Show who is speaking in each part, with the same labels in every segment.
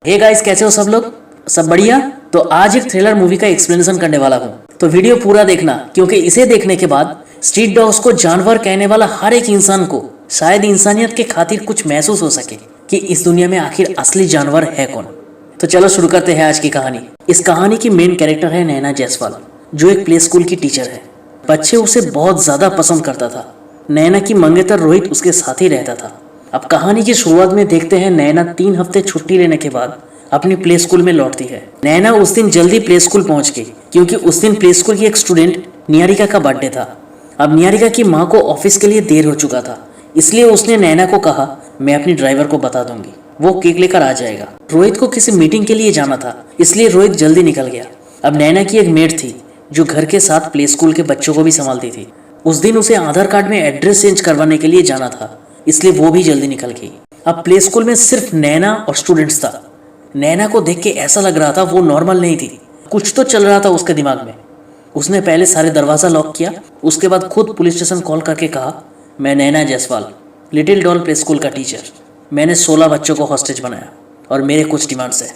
Speaker 1: Hey guys, कैसे हो सब लोग? सब बढ़िया। तो आज एक थ्रिलर मूवी का एक्सप्लेनेशन करने वाला हूँ, तो वीडियो पूरा देखना, क्योंकि इसे देखने के बाद स्ट्रीट डॉग्स को जानवर कहने वाला हर एक इंसान को शायद इंसानियत के खातिर कुछ महसूस हो सके कि इस दुनिया में आखिर असली जानवर है कौन। तो चलो शुरू करते हैं आज की कहानी। इस कहानी की मेन कैरेक्टर है नैना जायसवाल, जो एक प्ले स्कूल की टीचर है। बच्चे उसे बहुत ज्यादा पसंद करता था। नैना की मंगेतर रोहित उसके साथ ही रहता था। अब कहानी की शुरुआत में देखते हैं नैना 3 हफ्ते छुट्टी लेने के बाद अपनी प्ले स्कूल में लौटती है। नैना उस दिन जल्दी प्ले स्कूल पहुंच गई, क्योंकि उस दिन प्ले स्कूल की एक स्टूडेंट निहारिका का बर्थडे था। अब निहारिका की माँ को ऑफिस के लिए देर हो चुका था, इसलिए उसने नैना को कहा, मैं अपनी ड्राइवर को बता दूंगी, वो केक लेकर आ जाएगा। रोहित को किसी मीटिंग के लिए जाना था, इसलिए रोहित जल्दी निकल गया। अब नैना की एक मेड थी जो घर के साथ प्ले स्कूल के बच्चों को भी संभालती थी। उस दिन उसे आधार कार्ड में एड्रेस चेंज करवाने के लिए जाना था, इसलिए वो भी जल्दी निकल गई। अब प्ले स्कूल में सिर्फ नैना और स्टूडेंट्स था। नैना को देख के ऐसा लग रहा था वो नॉर्मल नहीं थी, कुछ तो चल रहा था उसके दिमाग में। उसने पहले सारे दरवाजा लॉक किया, उसके बाद खुद पुलिस स्टेशन कॉल करके कहा, मैं Naina Jaiswal, little doll play school का टीचर, मैंने 16 बच्चों को हॉस्टेज बनाया और मेरे कुछ डिमांड्स है।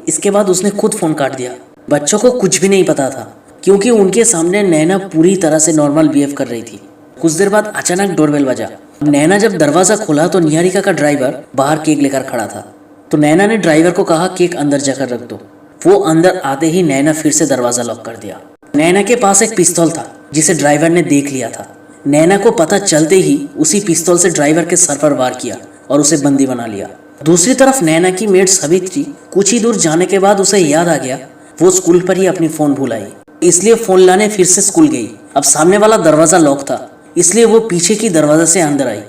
Speaker 1: इसके बाद उसने खुद फोन काट दिया। बच्चों को कुछ भी नहीं पता था, क्योंकि उनके सामने नैना पूरी तरह से नॉर्मल बिहेव कर रही थी। कुछ देर बाद अचानक डोरबेल बजा। नैना जब दरवाजा खोला तो निहारिका का ड्राइवर बाहर केक लेकर खड़ा था। तो नैना ने ड्राइवर को कहा, केक अंदर जाकर रख दो। वो अंदर आते ही नैना फिर से दरवाजा लॉक कर दिया। नैना के पास एक पिस्तौल था जिसे ड्राइवर ने देख लिया था। नैना को पता चलते ही उसी पिस्तौल से ड्राइवर के सर पर वार किया और उसे बंदी बना लिया। दूसरी तरफ नैना की मेड सावित्री कुछ ही दूर जाने के बाद उसे याद आ गया वो स्कूल पर ही अपनी फोन भूल आई, इसलिए फोन लाने फिर से स्कूल गई। अब सामने वाला दरवाजा लॉक था, इसलिए वो पीछे की दरवाजे से अंदर आई।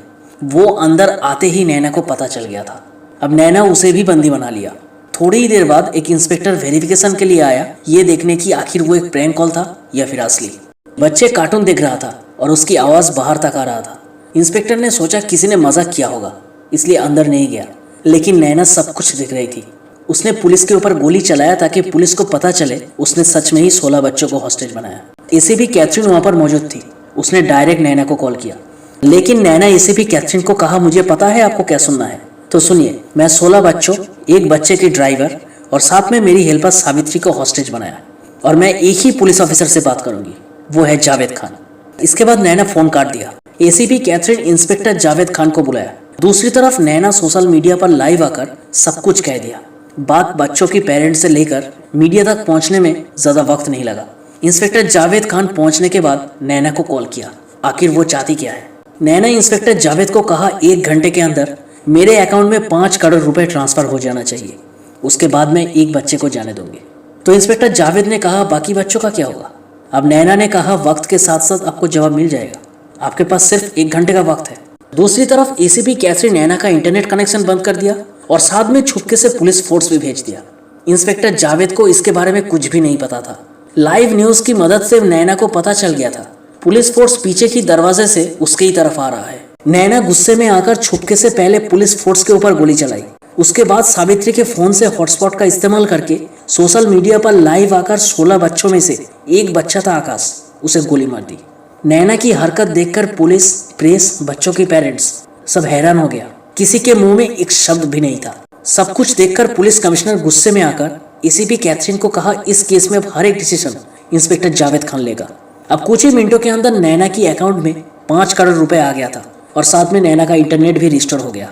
Speaker 1: वो अंदर आते ही नैना को पता चल गया था। अब नैना उसे भी बंदी बना लिया। थोड़ी ही देर बाद एक इंस्पेक्टर वेरिफिकेशन के लिए आया, ये देखने की आखिर वो एक प्रैंक कॉल था या फिर असली। बच्चे कार्टून देख रहा था और उसकी आवाज बाहर तक आ रहा था। इंस्पेक्टर ने सोचा किसी ने मजाक किया होगा, इसलिए अंदर नहीं गया, लेकिन नैना सब कुछ देख रही थी। उसने पुलिस के ऊपर गोली चलाया ताकि पुलिस को पता चले उसने सच में ही 16 बच्चों को हॉस्टेज बनाया। एसीपी कैथरीन वहां पर मौजूद थी। उसने डायरेक्ट नैना को कॉल किया, लेकिन नैना एसीपी कैथरीन को कहा, मुझे पता है आपको क्या सुनना है, तो सुनिए, मैं 16 बच्चों, एक बच्चे की ड्राइवर और साथ में मेरी हेल्पर सावित्री को हॉस्टेज बनाया, और मैं एक ही पुलिस ऑफिसर से बात करूंगी, वो है जावेद खान। इसके बाद नैना फोन काट दिया। ACP Catherine inspector Javed Khan को बुलाया। दूसरी तरफ नैना सोशल मीडिया पर लाइव आकर सब कुछ कह दिया। बात बच्चों की पेरेंट्स से लेकर मीडिया तक पहुंचने में ज्यादा वक्त नहीं लगा। इंस्पेक्टर जावेद खान पहुंचने के बाद नैना को कॉल किया, आखिर वो चाहती क्या है। नैना इंस्पेक्टर जावेद को कहा, 1 घंटे के अंदर मेरे अकाउंट में 5 करोड़ रुपए ट्रांसफर हो जाना चाहिए, उसके बाद मैं एक बच्चे को जाने दूंगी। तो इंस्पेक्टर जावेद ने कहा, बाकी बच्चों का क्या होगा? अब नैना ने कहा, वक्त के साथ साथ आपको जवाब मिल जाएगा, आपके पास सिर्फ 1 घंटे का वक्त है। दूसरी तरफ एसीपी कैथरीन नैना का इंटरनेट कनेक्शन बंद कर दिया और साथ में छुपके से पुलिस फोर्स भी भेज दिया। इंस्पेक्टर जावेद को इसके बारे में कुछ भी नहीं पता था। लाइव न्यूज की मदद से नैना को पता चल गया था पुलिस फोर्स पीछे की दरवाजे से उसके ही तरफ आ रहा है। नैना गुस्से में आकर छुपके से पहले पुलिस फोर्स के ऊपर गोली चलाई। उसके बाद सावित्री के फोन से हॉटस्पॉट का इस्तेमाल करके सोशल मीडिया पर लाइव आकर 16 बच्चों में से एक बच्चा था आकाश, उसे गोली मार दी। नैना की हरकत देखकर पुलिस, प्रेस, बच्चों की पेरेंट्स सब हैरान हो गया। किसी के मुंह में एक शब्द भी नहीं था। सब कुछ देखकर पुलिस कमिश्नर गुस्से में आकर एसीपी कैथरीन को कहा, इस केस में हर एक डिसीजन इंस्पेक्टर जावेद खान लेगा। अब कुछ ही मिनटों के अंदर नैना की अकाउंट में 5 करोड़ रुपए आ गया था और साथ में नैना का इंटरनेट भी रिस्टोर हो गया।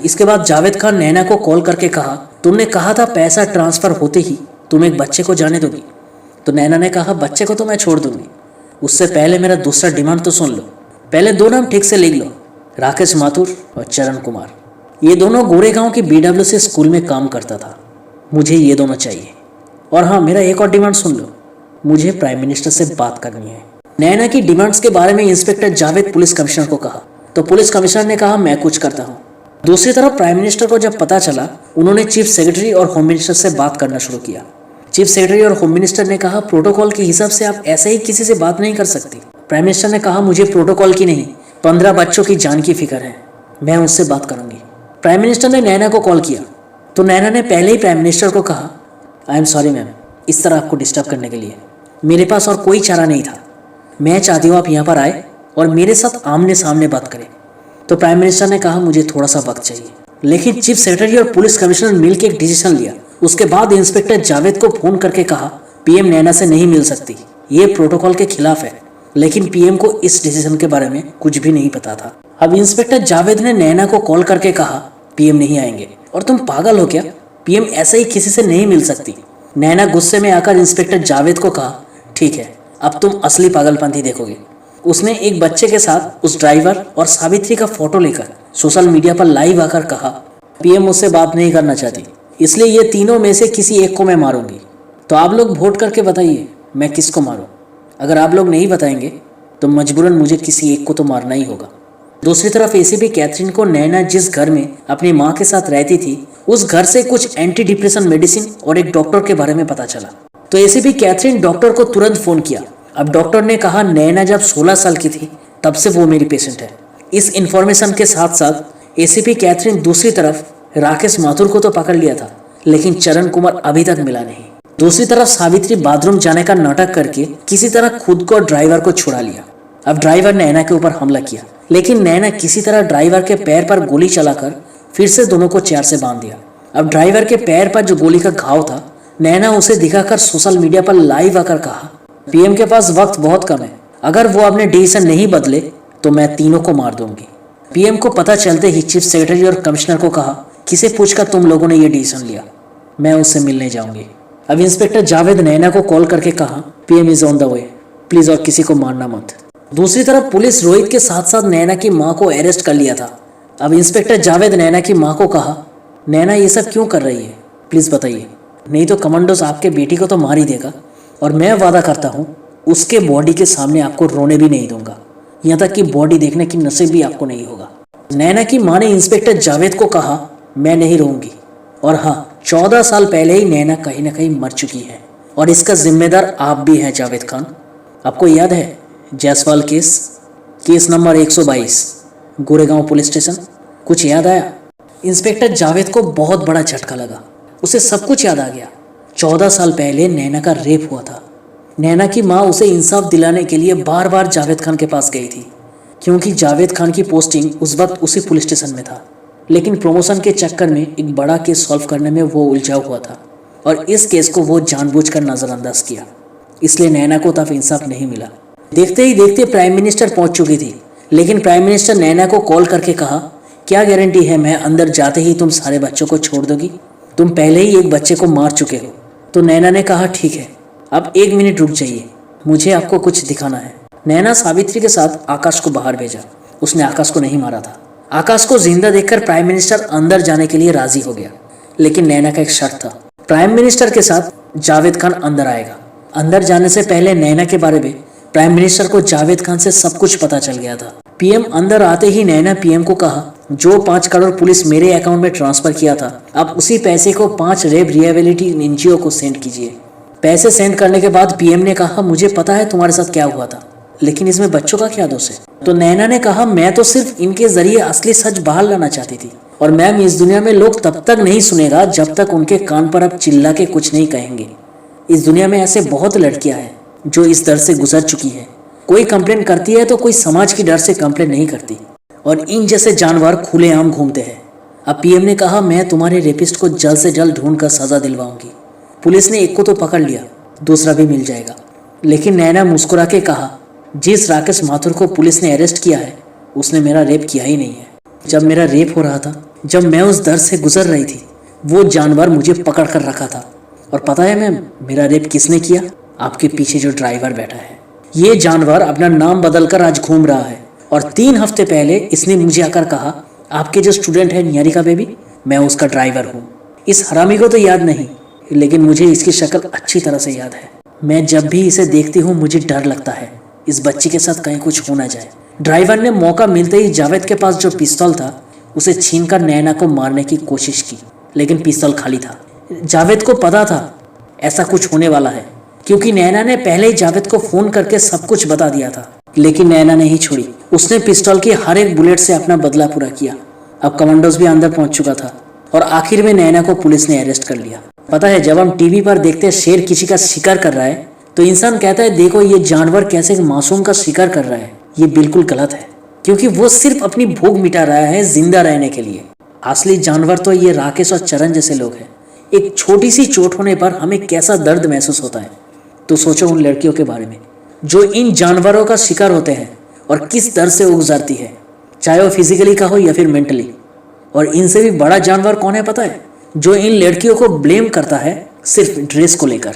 Speaker 1: इसके बाद जावेद खान नैना को कॉल करके कहा, तुमने कहा था पैसा ट्रांसफर होते ही तुम एक बच्चे को जाने दोगी। तो नैना ने कहा, बच्चे को तो मैं छोड़ दूंगी, उससे पहले मेरा दूसरा डिमांड तो सुन लो। पहले 2 नाम ठीक से लिख लो, राकेश माथुर और चरण कुमार। ये दोनों गोरेगांव की BWC स्कूल में काम करता था। मुझे ये दोनों चाहिए। और हाँ, मेरा एक और डिमांड सुन लो, मुझे प्राइम मिनिस्टर से बात करनी है। नैना की डिमांड्स के बारे में इंस्पेक्टर जावेद पुलिस कमिश्नर को कहा, तो पुलिस कमिश्नर ने कहा, मैं कुछ करता हूँ। दूसरी तरफ प्राइम मिनिस्टर को जब पता चला, उन्होंने चीफ सेक्रेटरी और होम मिनिस्टर से बात करना शुरू किया। चीफ सेक्रेटरी और होम मिनिस्टर ने कहा, प्रोटोकॉल के हिसाब से आप ऐसे ही किसी से बात नहीं कर सकती। प्राइम मिनिस्टर ने कहा, मुझे प्रोटोकॉल की नहीं, 15 बच्चों की जान की फिक्र है, मैं उससे बात करूंगी। प्राइम मिनिस्टर ने नैना को कॉल किया, तो नैना ने पहले ही प्राइम मिनिस्टर को कहा, आई एम सॉरी मैम, इस तरह आपको डिस्टर्ब करने के लिए मेरे पास और कोई चारा नहीं था। मैं चाहती हूँ आप यहाँ पर आए और मेरे साथ आमने सामने बात करें। तो प्राइम मिनिस्टर ने कहा, मुझे थोड़ा सा वक्त चाहिए। लेकिन चीफ सेक्रेटरी और पुलिस कमिश्नर मिलकर एक डिसीजन लिया उसके बाद इंस्पेक्टर जावेद को फोन करके कहा पीएम नैना से नहीं मिल सकती, ये प्रोटोकॉल के खिलाफ है। लेकिन पीएम को इस डिसीजन के बारे में कुछ भी नहीं पता था। अब इंस्पेक्टर जावेद ने नैना को कॉल करके कहा पीएम नहीं आएंगे। और तुम पागल हो क्या, पीएम ऐसे ही किसी से नहीं मिल सकती। नैना गुस्से में आकर इंस्पेक्टर जावेद को कहा ठीक है, अब तुम असली पागलपंथी देखोगे। उसने एक बच्चे के साथ उस ड्राइवर और सावित्री का फोटो लेकर सोशल मीडिया पर लाइव आकर कहा पीएम मुझसे बात नहीं करना चाहती, इसलिए ये तीनों में से किसी एक को मैं मारूंगी। तो आप लोग वोट करके बताइए मैं किसको मारूं। अगर आप लोग नहीं बताएंगे तो मजबूरन मुझे किसी एक को तो मारना ही होगा। दूसरी तरफ एसीपी कैथरीन को नैना जिस घर में अपनी माँ के साथ रहती थी उस घर से कुछ एंटी डिप्रेशन मेडिसिन और एक डॉक्टर के बारे में पता चला। तो एसीपी कैथरीन डॉक्टर को तुरंत फोन किया। अब डॉक्टर ने कहा नैना जब 16 साल की थी तब से वो मेरी पेशेंट है। इस इंफॉर्मेशन के साथ साथ एसीपी कैथरीन दूसरी तरफ राकेश माथुर को तो पकड़ लिया था, लेकिन चरण कुमार अभी तक मिला नहीं। दूसरी तरफ सावित्री बाथरूम जाने का नाटक करके किसी तरह खुद को ड्राइवर को छुड़ा लिया। अब ड्राइवर ने नैना के ऊपर हमला किया, लेकिन नैना किसी तरह ड्राइवर के पैर पर गोली चलाकर फिर से दोनों को चेयर से बांध दिया। अब ड्राइवर के पैर पर जो गोली का घाव था, नैना उसे दिखाकर सोशल मीडिया पर लाइव आकर कहा पीएम के पास वक्त बहुत कम है, अगर वो अपने डिसीजन नहीं बदले तो मैं तीनों को मार दूंगी। पीएम को पता चलते ही चीफ सेक्रेटरी और कमिश्नर को कहा किसे पूछकर तुम लोगों ने ये डिसीजन लिया, मैं उससे मिलने जाऊंगी। अब इंस्पेक्टर जावेद नैना को कॉल करके कहा PM is on the way, please और किसी को मारना मत। दूसरी तरफ पुलिस रोहित के साथ साथ नैना की माँ को अरेस्ट कर लिया था। अब इंस्पेक्टर जावेद नैना की माँ को कहा नैना ये सब क्यों कर रही है, प्लीज बताइए, नहीं तो कमांडोज आपके बेटी को तो मार ही देगा। और मैं वादा करता हूँ उसके बॉडी के सामने आपको रोने भी नहीं दूंगा, यहाँ तक कि बॉडी देखने की नसीब भी आपको नहीं होगा। नैना की माँ ने इंस्पेक्टर जावेद को कहा मैं नहीं रहूंगी। और हाँ, 14 साल पहले ही नैना कहीं ना कहीं मर चुकी है और इसका जिम्मेदार आप भी हैं जावेद खान। आपको याद है Jaiswal case number 122 Goregaon police station, कुछ याद आया? इंस्पेक्टर जावेद को बहुत बड़ा झटका लगा, उसे सब कुछ याद आ गया। 14 साल पहले नैना का रेप हुआ था। नैना की माँ उसे इंसाफ दिलाने के लिए बार बार जावेद खान के पास गई थी, क्योंकि जावेद खान की पोस्टिंग उस वक्त उसी पुलिस स्टेशन में था। लेकिन प्रमोशन के चक्कर में एक बड़ा केस सॉल्व करने में वो उलझा हुआ था और इस केस को वो जानबूझकर नज़रअंदाज किया, इसलिए नैना को तब इंसाफ नहीं मिला। देखते ही देखते प्राइम मिनिस्टर पहुंच चुकी थी, लेकिन प्राइम मिनिस्टर नैना को कॉल करके कहा क्या गारंटी है मैं अंदर जाते ही तुम सारे बच्चों को छोड़ दोगी, तुम पहले ही एक बच्चे को मार चुके हो। तो नैना ने कहा ठीक है, अब 1 मिनट रुक जाइए, मुझे आपको कुछ दिखाना है। नैना सावित्री के साथ आकाश को बाहर भेजा। उसने आकाश को नहीं मारा था। आकाश को जिंदा देखकर प्राइम मिनिस्टर अंदर जाने के लिए राजी हो गया, लेकिन नैना का एक शर्त था, प्राइम मिनिस्टर के साथ जावेद खान अंदर आएगा। अंदर जाने से पहले नैना के बारे में प्राइम मिनिस्टर को जावेद खान से सब कुछ पता चल गया था। पीएम अंदर आते ही नैना पीएम को कहा जो 5 करोड़ पुलिस मेरे अकाउंट में ट्रांसफर किया था, अब उसी पैसे को 5 रेप रिहेबिलिटी एनजीओ को सेंड कीजिए। पैसे सेंड करने के बाद पीएम ने कहा मुझे पता है तुम्हारे साथ क्या हुआ था, लेकिन इसमें बच्चों का क्या दोष है? तो नैना ने कहा मैं तो सिर्फ इनके जरिए असली सच बाहर लाना चाहती थी। और मैम इस दुनिया में लोग तब तक नहीं सुनेगा जब तक उनके कान पर अब चिल्ला के कुछ नहीं कहेंगे। इस दुनिया में ऐसे बहुत लड़कियां हैं जो इस दर से गुजर चुकी है। कोई कंप्लेन करती है तो कोई समाज की डर से कंप्लेन नहीं करती, और इन जैसे जानवर खुलेआम घूमते हैं। अब पीएम ने कहा मैं तुम्हारे रेपिस्ट को जल्द से जल्द ढूंढकर सजा दिलवाऊंगी। पुलिस ने एक को तो पकड़ लिया, दूसरा भी मिल जाएगा। लेकिन नैना मुस्कुरा के कहा जिस राकेश माथुर को पुलिस ने अरेस्ट किया है उसने मेरा रेप किया ही नहीं है। जब मेरा रेप हो रहा था, जब मैं उस दर्द से गुजर रही थी, वो जानवर मुझे पकड़ कर रखा था। और पता है मैम मेरा रेप किसने किया? आपके पीछे जो ड्राइवर बैठा है। ये जानवर अपना नाम बदलकर आज घूम रहा है, और 3 हफ्ते पहले इसने मुझे आकर कहा आपके जो स्टूडेंट है निहारिका बेबी, मैं उसका ड्राइवर हूँ। इस हरामी को तो याद नहीं, लेकिन मुझे इसकी शक्ल अच्छी तरह से याद है। मैं जब भी इसे देखती हूँ मुझे डर लगता है इस बच्ची के साथ कहीं कुछ हो ना जाए। ड्राइवर ने मौका मिलते ही जावेद के पास जो पिस्तौल था उसे छीनकर नैना को मारने की कोशिश की, लेकिन पिस्तौल खाली था। जावेद को पता था ऐसा कुछ होने वाला है, क्योंकि नैना ने पहले ही जावेद को फोन करके सब कुछ बता दिया था। लेकिन नैना नहीं छोड़ी, उसने पिस्तौल की हर एक बुलेट से अपना बदला पूरा किया। अब कमांडोज भी अंदर पहुंच चुका था और आखिर में नैना को पुलिस ने अरेस्ट कर लिया। पता है जब हम टीवी पर देखते हैं शेर किसी का शिकार कर रहा है तो इंसान कहता है देखो ये जानवर कैसे मासूम का शिकार कर रहा है। ये बिल्कुल गलत है, क्योंकि वो सिर्फ अपनी भूख मिटा रहा है जिंदा रहने के लिए। असली जानवर तो ये राकेश और चरण जैसे लोग हैं। एक छोटी सी चोट होने पर हमें कैसा दर्द महसूस होता है। तो सोचो उन लड़कियों के बारे में जो इन जानवरों का शिकार होते हैं और किस दर्द से वो गुजरती है, चाहे वो फिजिकली का हो या फिर मेंटली। और इनसे भी बड़ा जानवर कौन है पता है? जो इन लड़कियों को ब्लेम करता है सिर्फ ड्रेस को लेकर।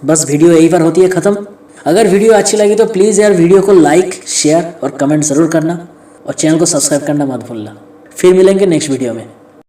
Speaker 1: बस वीडियो यही पर होती है ख़त्म। अगर वीडियो अच्छी लगी तो प्लीज़ यार वीडियो को लाइक, शेयर और कमेंट ज़रूर करना और चैनल को सब्सक्राइब करना मत भूलना। फिर मिलेंगे नेक्स्ट वीडियो में।